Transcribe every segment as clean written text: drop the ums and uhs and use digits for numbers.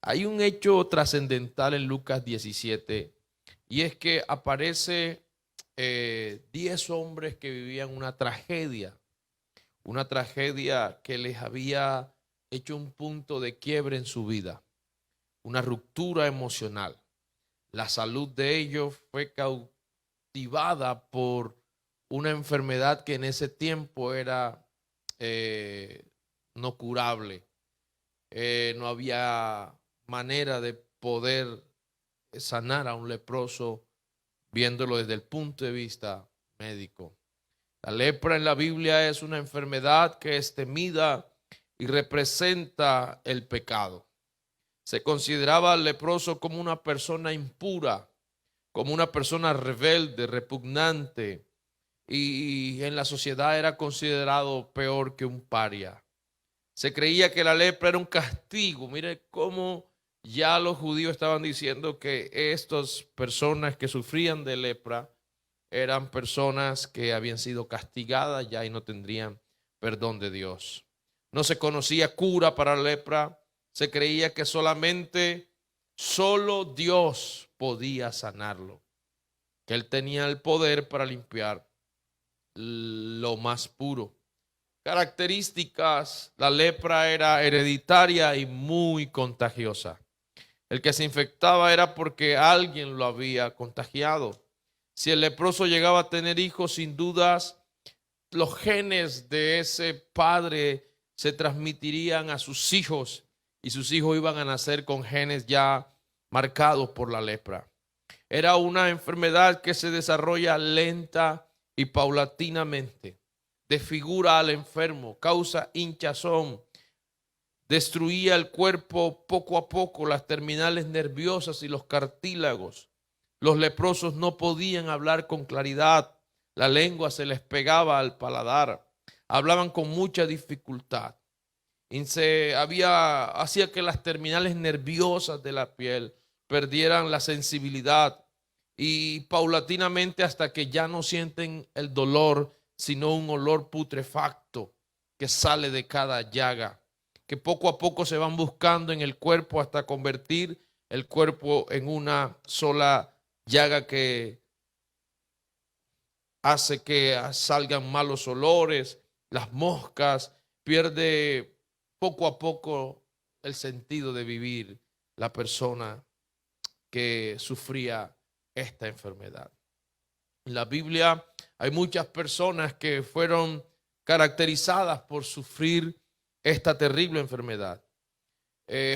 Hay un hecho trascendental en Lucas 17 y es que aparece 10 hombres que vivían una tragedia que les había hecho un punto de quiebre en su vida, una ruptura emocional. La salud de ellos fue cautivada por una enfermedad que en ese tiempo era no curable. No había manera de poder sanar a un leproso viéndolo desde el punto de vista médico. La lepra en la Biblia es una enfermedad que es temida y representa el pecado. Se consideraba al leproso como una persona impura, como una persona rebelde, repugnante, y en la sociedad era considerado peor que un paria. Se creía que la lepra era un castigo. Mire cómo ya los judíos estaban diciendo que estas personas que sufrían de lepra eran personas que habían sido castigadas ya y no tendrían perdón de Dios. No se conocía cura para la lepra. Se creía que solo Dios podía sanarlo, que Él tenía el poder para limpiar lo más puro. Características: la lepra era hereditaria y muy contagiosa. El que se infectaba era porque alguien lo había contagiado. Si el leproso llegaba a tener hijos, sin dudas, los genes de ese padre se transmitirían a sus hijos y sus hijos iban a nacer con genes ya marcados por la lepra. Era una enfermedad que se desarrolla lenta y paulatinamente. Desfigura al enfermo, causa hinchazón, destruía el cuerpo poco a poco, las terminales nerviosas y los cartílagos. Los leprosos no podían hablar con claridad, la lengua se les pegaba al paladar, hablaban con mucha dificultad. Hacía que las terminales nerviosas de la piel perdieran la sensibilidad y paulatinamente hasta que ya no sienten el dolor, sino un olor putrefacto que sale de cada llaga, que poco a poco se van buscando en el cuerpo hasta convertir el cuerpo en una sola llaga que hace que salgan malos olores, las moscas, pierde poco a poco el sentido de vivir la persona que sufría esta enfermedad. En la Biblia hay muchas personas que fueron caracterizadas por sufrir esta terrible enfermedad.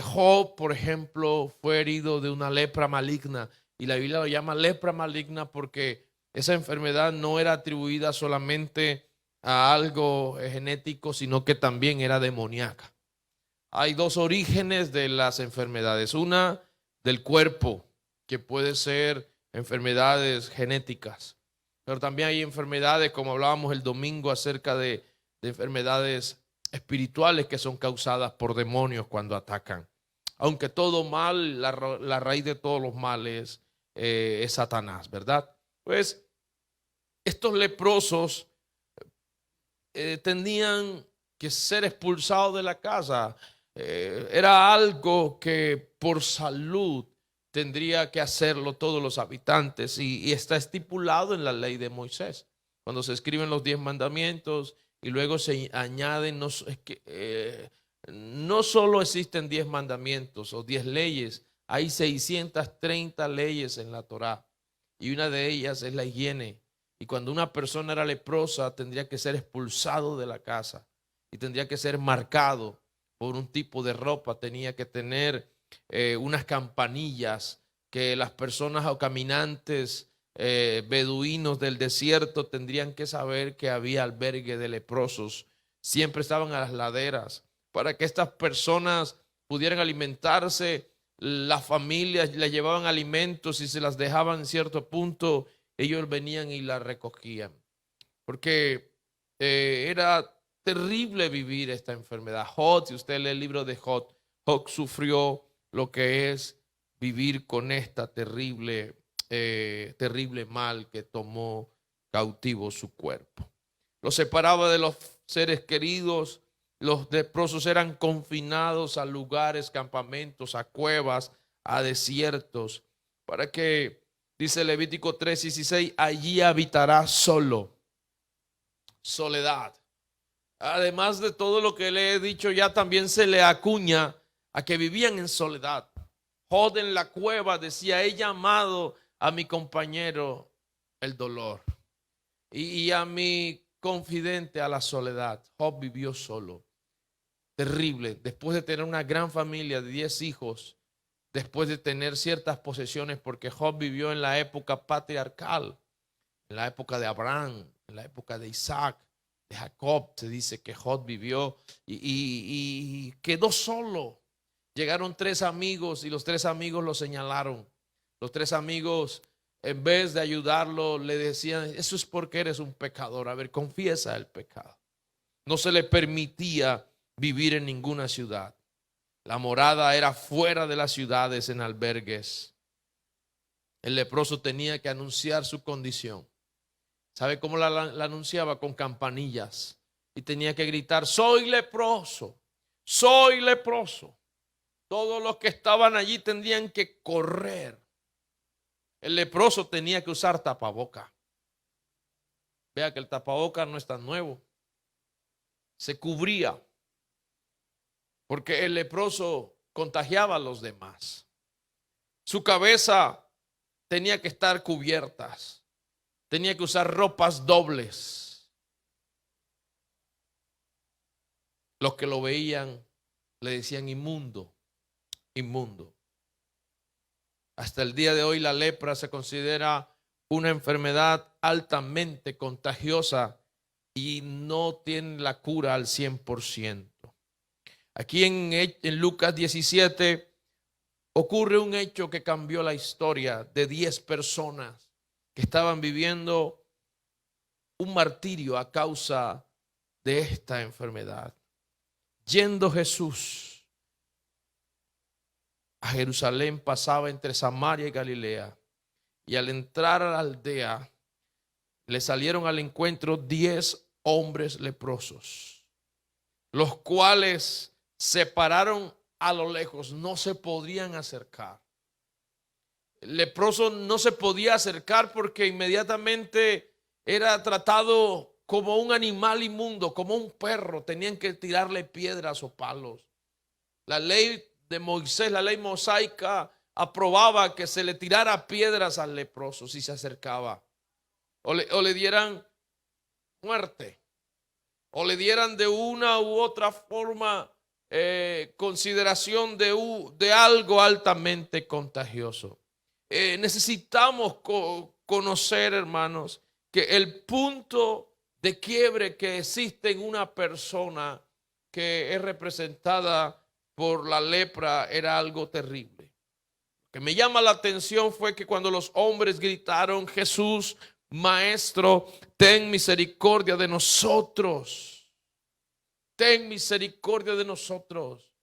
Job, por ejemplo, fue herido de una lepra maligna y la Biblia lo llama lepra maligna porque esa enfermedad no era atribuida solamente a algo genético, sino que también era demoníaca. Hay dos orígenes de las enfermedades. Una del cuerpo, que puede ser enfermedades genéticas, pero también hay enfermedades, como hablábamos el domingo acerca de enfermedades espirituales que son causadas por demonios cuando atacan. Aunque todo mal, la raíz de todos los males es Satanás, ¿verdad? Pues estos leprosos tenían que ser expulsados de la casa. Era algo que por salud tendría que hacerlo todos los habitantes y está estipulado en la ley de Moisés. Cuando se escriben los 10 mandamientos y luego se añaden, no solo existen 10 mandamientos o 10 leyes, hay 630 leyes en la Torá y una de ellas es la higiene. Y cuando una persona era leprosa, tendría que ser expulsado de la casa y tendría que ser marcado por un tipo de ropa, tenía que tener unas campanillas que las personas o caminantes beduinos del desierto tendrían que saber que había albergue de leprosos. Siempre estaban a las laderas para que estas personas pudieran alimentarse. Las familias les llevaban alimentos y se las dejaban en cierto punto, ellos venían y la recogían, porque era terrible vivir esta enfermedad. Job, si usted lee el libro de Job, Job sufrió lo que es vivir con esta terrible mal que tomó cautivo su cuerpo. Lo separaba de los seres queridos Los leprosos eran confinados a lugares, campamentos, a cuevas, a desiertos, para que, dice Levítico 3:16, allí habitará solo. Soledad. Además de todo lo que le he dicho, ya también se le acuña a que vivían en soledad. Job en la cueva decía: he llamado a mi compañero el dolor y a mi confidente a la soledad. Job vivió solo. Terrible. Después de tener una gran familia de 10 hijos, después de tener ciertas posesiones, porque Job vivió en la época patriarcal, en la época de Abraham, en la época de Isaac, de Jacob. Se dice que Job vivió y quedó solo. Llegaron 3 amigos y los 3 amigos lo señalaron. Los 3 amigos, en vez de ayudarlo, le decían: eso es porque eres un pecador. A ver, confiesa el pecado. No se le permitía vivir en ninguna ciudad. La morada era fuera de las ciudades, en albergues. El leproso tenía que anunciar su condición. ¿Sabe cómo la anunciaba? Con campanillas. Y tenía que gritar: soy leproso, soy leproso. Todos los que estaban allí tendrían que correr. El leproso tenía que usar tapaboca. Vea que el tapaboca no es tan nuevo. Se cubría, porque el leproso contagiaba a los demás. Su cabeza tenía que estar cubierta. Tenía que usar ropas dobles. Los que lo veían le decían: inmundo, inmundo. Hasta el día de hoy la lepra se considera una enfermedad altamente contagiosa y no tiene la cura al 100%. Aquí en Lucas 17 ocurre un hecho que cambió la historia de 10 personas que estaban viviendo un martirio a causa de esta enfermedad. Yendo Jesús a Jerusalén, pasaba entre Samaria y Galilea, y al entrar a la aldea le salieron al encuentro 10 hombres leprosos, los cuales se pararon a lo lejos, no se podían acercar. El leproso no se podía acercar porque inmediatamente era tratado como un animal inmundo, como un perro. Tenían que tirarle piedras o palos. La ley de Moisés, la ley mosaica, aprobaba que se le tirara piedras al leproso si se acercaba, o le dieran muerte, o le dieran de una u otra forma consideración de algo altamente contagioso. Necesitamos conocer, hermanos, que el punto de quiebre que existe en una persona que es representada por la lepra era algo terrible. Lo que me llama la atención fue que cuando los hombres gritaron: Jesús, Maestro, ten misericordia de nosotros, ten misericordia de nosotros.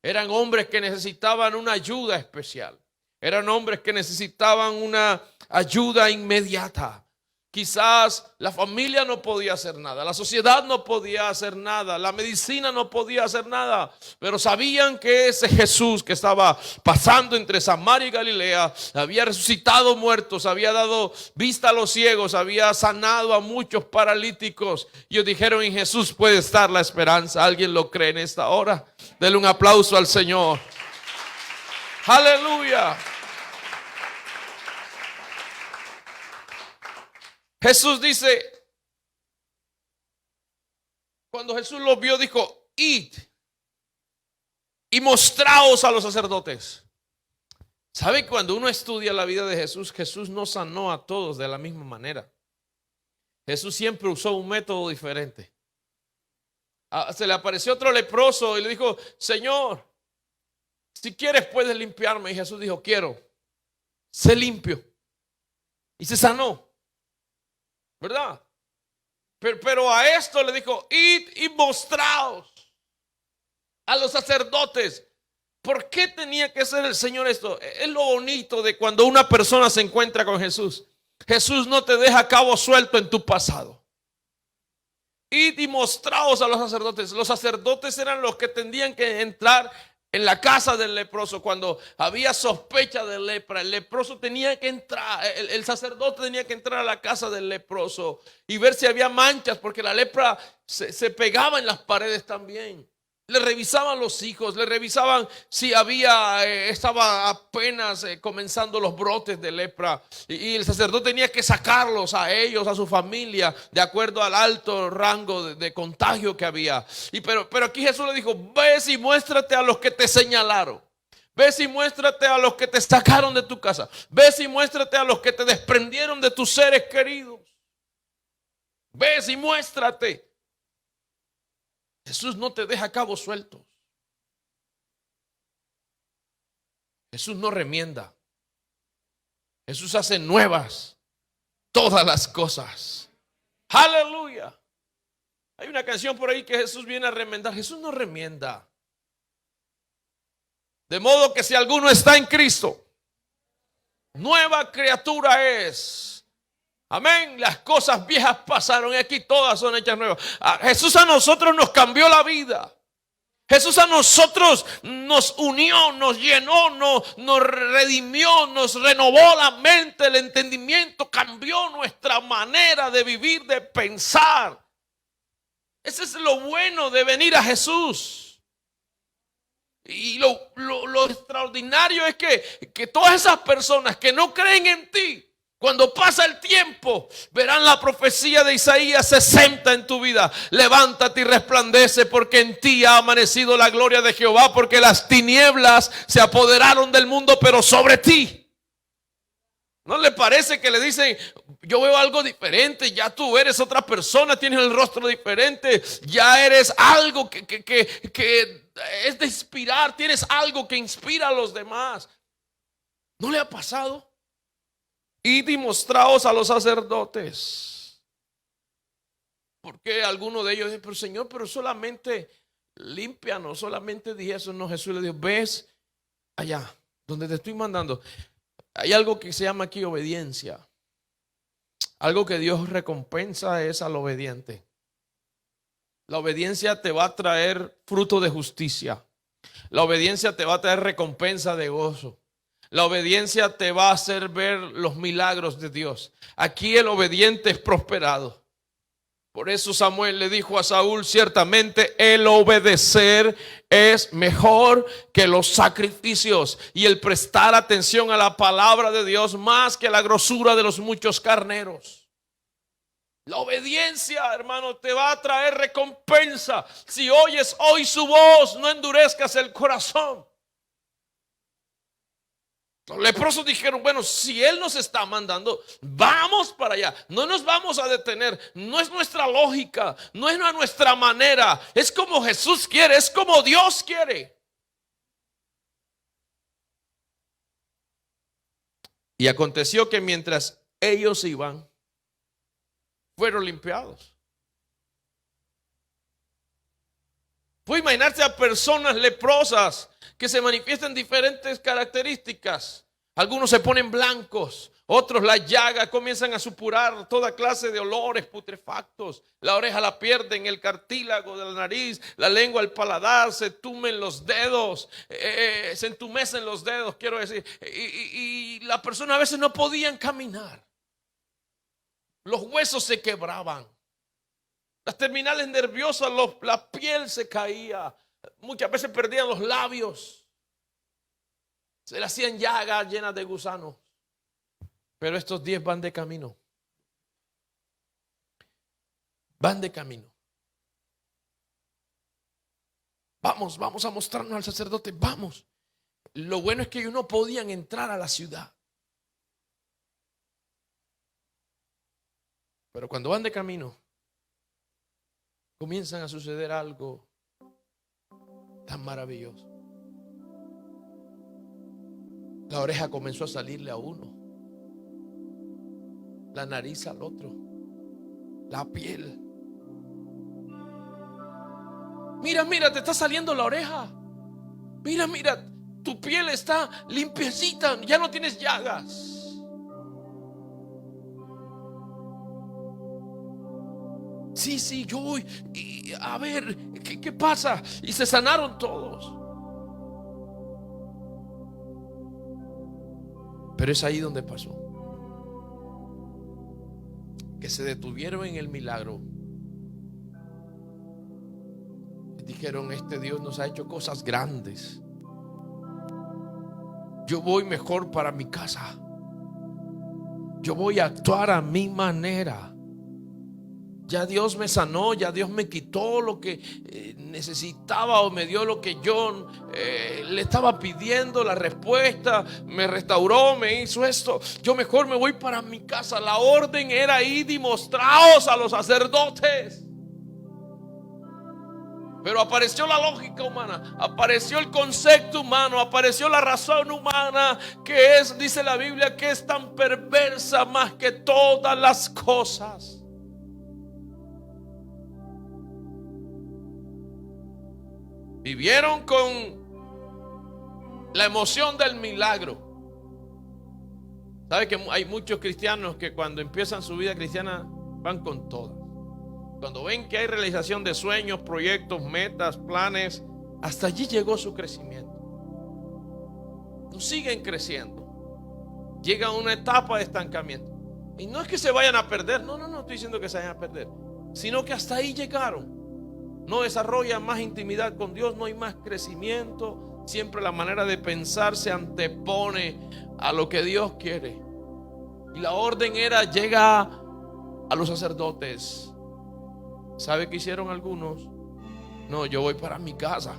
Eran hombres que necesitaban una ayuda especial. Eran hombres que necesitaban una ayuda inmediata. Quizás la familia no podía hacer nada, la sociedad no podía hacer nada, la medicina no podía hacer nada, pero sabían que ese Jesús que estaba pasando entre Samaria y Galilea había resucitado muertos, había dado vista a los ciegos, había sanado a muchos paralíticos. Y ellos dijeron: en Jesús puede estar la esperanza. ¿Alguien lo cree en esta hora? Denle un aplauso al Señor. Aleluya. Jesús dice, cuando Jesús lo vio, dijo: id y mostraos a los sacerdotes. ¿Sabe? Cuando uno estudia la vida de Jesús, Jesús no sanó a todos de la misma manera. Jesús siempre usó un método diferente. Se le apareció otro leproso y le dijo: Señor, si quieres puedes limpiarme. Y Jesús dijo: quiero, sé limpio. Y se sanó, ¿verdad? Pero a esto le dijo: id y mostraos a los sacerdotes. ¿Por qué tenía que hacer el Señor esto? Es lo bonito de cuando una persona se encuentra con Jesús. Jesús no te deja cabo suelto en tu pasado. id y mostraos a los sacerdotes. Los sacerdotes eran los que tenían que entrar en la casa del leproso. Cuando había sospecha de lepra, el leproso tenía que entrar, el sacerdote tenía que entrar a la casa del leproso y ver si había manchas, porque la lepra se pegaba en las paredes también. Le revisaban los hijos, le revisaban si estaba apenas comenzando los brotes de lepra. Y el sacerdote tenía que sacarlos a ellos, a su familia, de acuerdo al alto rango de contagio que había. Pero aquí Jesús le dijo: ves y muéstrate a los que te señalaron. Ves y muéstrate a los que te sacaron de tu casa. Ves y muéstrate a los que te desprendieron de tus seres queridos. Ves y muéstrate. Jesús no te deja cabos sueltos. Jesús no remienda. Jesús hace nuevas todas las cosas. Aleluya. Hay una canción por ahí que Jesús viene a remendar. Jesús no remienda. De modo que si alguno está en Cristo, nueva criatura es. Amén. Las cosas viejas pasaron y aquí todas son hechas nuevas. Jesús a nosotros nos cambió la vida. Jesús a nosotros nos unió, nos llenó, nos redimió, nos renovó la mente, el entendimiento, cambió nuestra manera de vivir, de pensar. Ese es lo bueno de venir a Jesús. Y lo extraordinario es que todas esas personas que no creen en ti, cuando pasa el tiempo, verán la profecía de Isaías 60 en tu vida. Levántate y resplandece, porque en ti ha amanecido la gloria de Jehová, porque las tinieblas se apoderaron del mundo, pero sobre ti. ¿No le parece que le dicen: yo veo algo diferente, ya tú eres otra persona, tienes el rostro diferente, ya eres algo que es de inspirar, tienes algo que inspira a los demás? ¿No le ha pasado? Id y mostraos a los sacerdotes. Porque alguno de ellos dice: pero Señor, pero solamente límpianos, solamente dije eso. No, Jesús le dijo: ves allá donde te estoy mandando. Hay algo que se llama aquí obediencia. Algo que Dios recompensa es al obediente. La obediencia te va a traer fruto de justicia. La obediencia te va a traer recompensa de gozo. La obediencia te va a hacer ver los milagros de Dios. Aquí el obediente es prosperado. Por eso Samuel le dijo a Saúl: ciertamente el obedecer es mejor que los sacrificios, y el prestar atención a la palabra de Dios más que la grosura de los muchos carneros. La obediencia, hermano, te va a traer recompensa. Si oyes hoy su voz, no endurezcas el corazón. Los leprosos dijeron: bueno, si Él nos está mandando, vamos para allá. No nos vamos a detener. No es nuestra lógica, no es nuestra manera. Es como Jesús quiere, es como Dios quiere. Y aconteció que mientras ellos iban, fueron limpiados. Puede imaginarse a personas leprosas que se manifiestan diferentes características. Algunos se ponen blancos, otros las llagas comienzan a supurar toda clase de olores putrefactos. La oreja la pierden, el cartílago de la nariz, la lengua, el paladar, se tumen los dedos, se entumecen los dedos, quiero decir. Y la persona a veces no podían caminar. Los huesos se quebraban. Las terminales nerviosas, la piel se caía. Muchas veces perdían los labios. Se le hacían llagas llenas de gusanos. Pero estos 10 van de camino. Van de camino. Vamos a mostrarnos al sacerdote. Vamos. Lo bueno es que ellos no podían entrar a la ciudad. Pero cuando van de camino, comienzan a suceder algo tan maravilloso. La oreja comenzó a salirle a uno, la nariz al otro, la piel. Mira, te está saliendo la oreja. Mira, tu piel está limpiecita, ya no tienes llagas. Sí, yo voy. Y, a ver, ¿qué pasa? Y se sanaron todos. Pero es ahí donde pasó, que se detuvieron en el milagro. Dijeron: este Dios nos ha hecho cosas grandes. Yo voy mejor para mi casa. Yo voy a actuar a mi manera. Ya Dios me sanó, ya Dios me quitó lo que necesitaba, o me dio lo que yo le estaba pidiendo, la respuesta, me restauró, me hizo esto. Yo mejor me voy para mi casa. La orden era: ir y mostraos a los sacerdotes. Pero apareció la lógica humana, apareció el concepto humano, apareció la razón humana, que es, dice la Biblia, que es tan perversa más que todas las cosas. Vivieron con la emoción del milagro. ¿Sabe que hay muchos cristianos que cuando empiezan su vida cristiana van con todas? Cuando ven que hay realización de sueños, proyectos, metas, planes, hasta allí llegó su crecimiento. No siguen creciendo. Llega a una etapa de estancamiento. Y no es que se vayan a perder. No estoy diciendo que se vayan a perder, sino que hasta ahí llegaron. No desarrollan más intimidad con Dios, no hay más crecimiento. Siempre la manera de pensar se antepone a lo que Dios quiere. Y la orden era: llega a los sacerdotes. ¿Sabe qué hicieron algunos? No, yo voy para mi casa.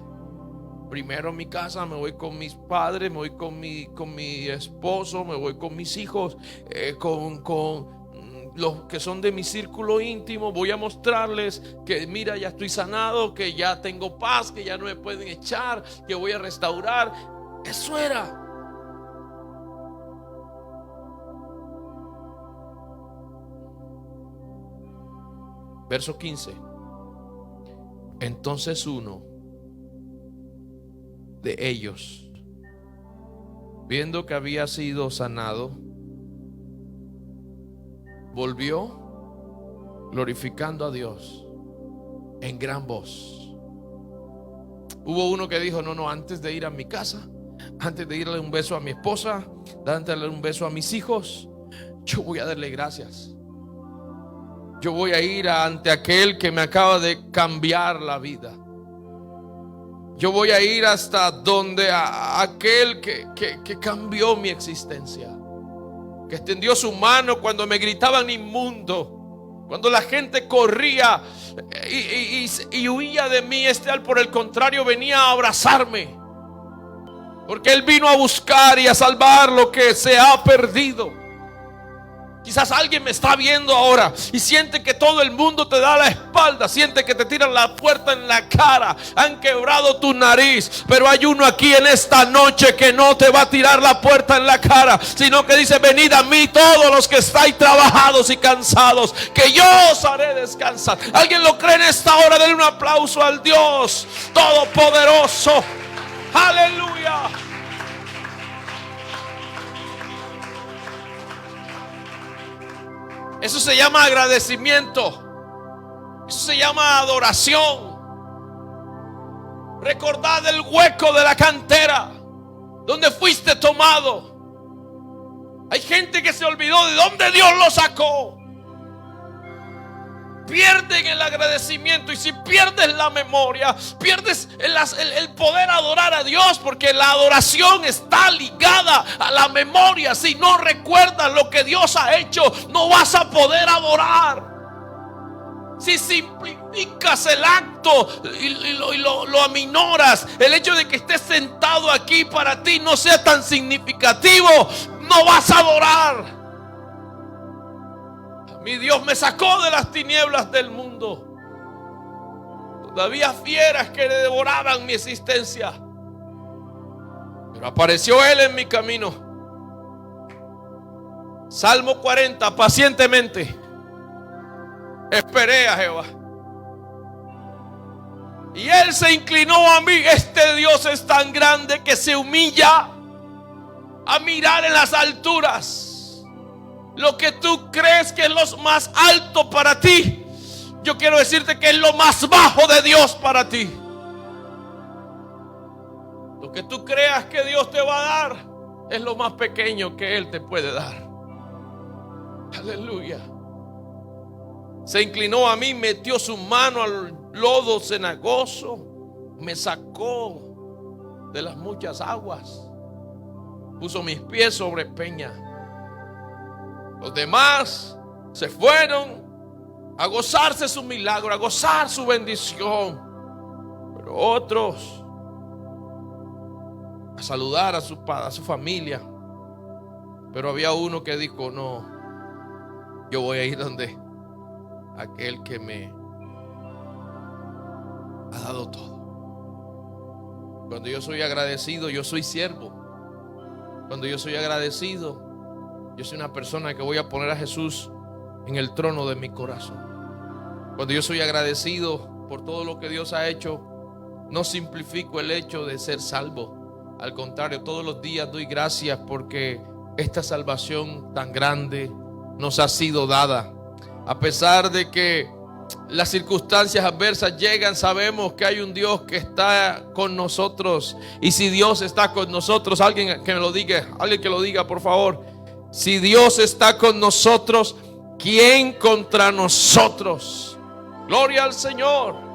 Primero en mi casa, me voy con mis padres, me voy con mi esposo, me voy con mis hijos, con los que son de mi círculo íntimo. Voy a mostrarles que mira, ya estoy sanado, que ya tengo paz, que ya no me pueden echar, que voy a restaurar. Eso era. Verso 15. Entonces uno de ellos, viendo que había sido sanado, volvió glorificando a Dios en gran voz. Hubo uno que dijo: no, antes de ir a mi casa, antes de irle un beso a mi esposa, antes de darle un beso a mis hijos, yo voy a darle gracias. Yo voy a ir ante aquel que me acaba de cambiar la vida. Yo voy a ir hasta donde aquel que cambió mi existencia, que extendió su mano cuando me gritaban inmundo, cuando la gente corría y huía de mí. Por el contrario, venía a abrazarme, porque Él vino a buscar y a salvar lo que se ha perdido. Quizás alguien me está viendo ahora y siente que todo el mundo te da la espalda, siente que te tiran la puerta en la cara, han quebrado tu nariz. Pero hay uno aquí en esta noche que no te va a tirar la puerta en la cara, sino que dice: venid a mí todos los que estáis trabajados y cansados, que yo os haré descansar. ¿Alguien lo cree en esta hora? Denle un aplauso al Dios Todopoderoso. Aleluya. Eso se llama agradecimiento. Eso se llama adoración. Recordad el hueco de la cantera donde fuiste tomado. Hay gente que se olvidó de dónde Dios lo sacó. Pierden el agradecimiento, y si pierdes la memoria, pierdes el poder adorar a Dios, porque la adoración está ligada a la memoria. Si no recuerdas lo que Dios ha hecho, no vas a poder adorar. Si simplificas el acto y lo aminoras, el hecho de que estés sentado aquí para ti no sea tan significativo, no vas a adorar. Mi Dios me sacó de las tinieblas del mundo. Todavía fieras que devoraban mi existencia, pero apareció Él en mi camino. Salmo 40. Pacientemente esperé a Jehová, y Él se inclinó a mí. Este Dios es tan grande que se humilla a mirar en las alturas. Lo que tú crees que es lo más alto para ti, Yo quiero decirte que es lo más bajo de Dios para ti. Lo que tú creas que Dios te va a dar es lo más pequeño que Él te puede dar. Aleluya. Se inclinó a mí, metió su mano al lodo cenagoso, me sacó de las muchas aguas, puso mis pies sobre peña. Los demás se fueron a gozarse su milagro, a gozar su bendición, pero otros a saludar a su padre, a su familia. Pero había uno que dijo: no, yo voy a ir donde aquel que me ha dado todo. Cuando yo soy agradecido, yo soy siervo. Cuando yo soy agradecido, yo soy una persona que voy a poner a Jesús en el trono de mi corazón. Cuando yo soy agradecido por todo lo que Dios ha hecho, no simplifico el hecho de ser salvo. Al contrario, todos los días doy gracias porque esta salvación tan grande nos ha sido dada. A pesar de que las circunstancias adversas llegan, sabemos que hay un Dios que está con nosotros. Y si Dios está con nosotros, alguien que me lo diga, alguien que lo diga, por favor. Si Dios está con nosotros, ¿quién contra nosotros? Gloria al Señor.